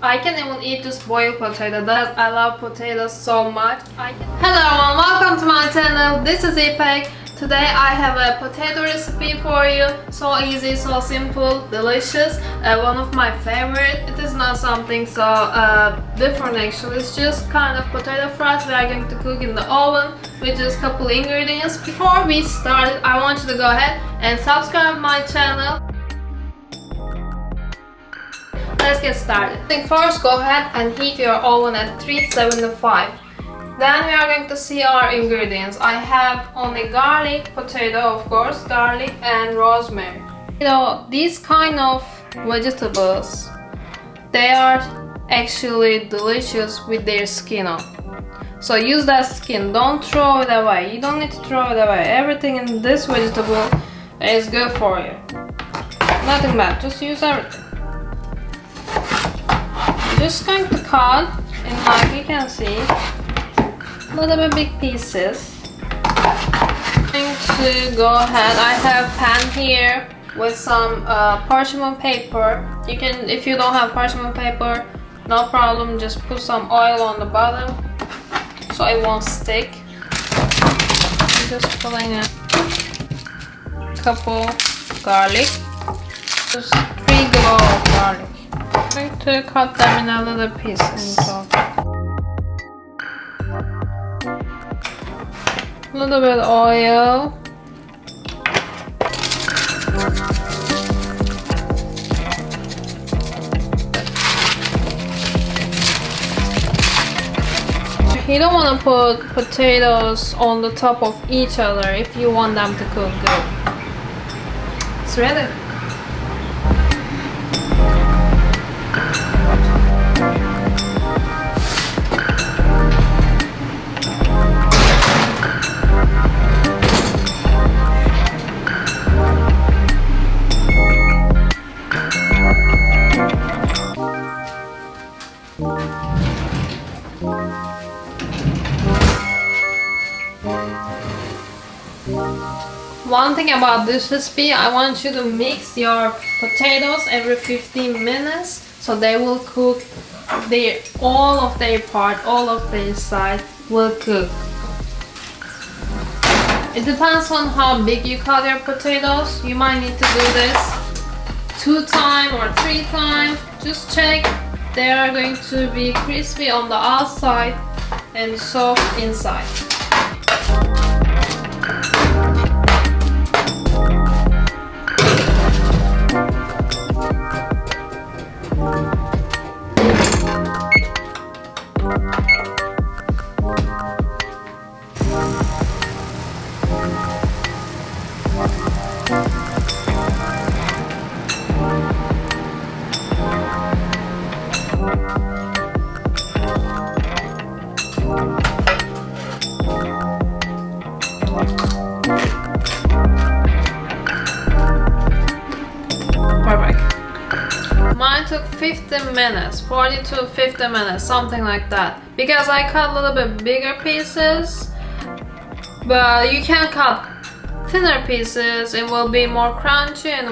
I can even eat just boiled potato. I love potatoes so much. Hello everyone, welcome to my channel. This is Ipek. Today I have a potato recipe for you. So easy, so simple, delicious. One of my favorite. It is not something so different actually. It's just kind of potato fries we are going to cook in the oven with just a couple ingredients. Before we start, I want you to go ahead and subscribe to my channel. Let's get started. First, go ahead and heat your oven at 375. Then we are going to see our ingredients. I have only garlic, potato, of course, garlic and rosemary. You know, these kind of vegetables, they are actually delicious with their skin on. So use that skin, don't throw it away. You don't need to throw it away. Everything in this vegetable is good for you. Nothing bad, just use everything. Just going to cut in, like you can see, a little bit big pieces. I'm going to go ahead. I have a pan here with some parchment paper. You can, if you don't have parchment paper, no problem. Just put some oil on the bottom so it won't stick. I'm just pulling a couple garlic, just 3 cloves of garlic. I'm going to cut them in a little pieces. A little bit of oil. You don't want to put potatoes on the top of each other if you want them to cook good. It's ready. One thing about this recipe, I want you to mix your potatoes every 15 minutes so they will cook all of their part, all of their side will cook. It depends on how big you cut your potatoes. You might need to do this 2 times or 3 times. Just check. They are going to be crispy on the outside and soft inside. Mine took 15 minutes, 40 to 50 minutes, something like that. Because I cut a little bit bigger pieces, but you can cut thinner pieces. It will be more crunchy and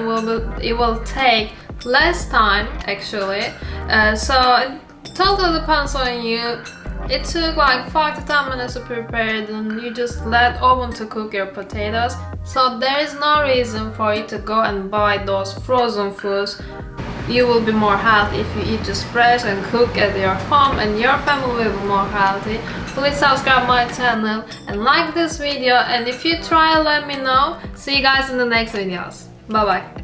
it will take less time actually. So it totally depends on you. It took like 5 to 10 minutes to prepare it, and you just let oven to cook your potatoes. So there is no reason for you to go and buy those frozen foods. You will be more healthy if you eat just fresh and cook at your home, and your family will be more healthy. Please subscribe my channel and like this video, and if you try, let me know. See you guys in the next videos. Bye bye.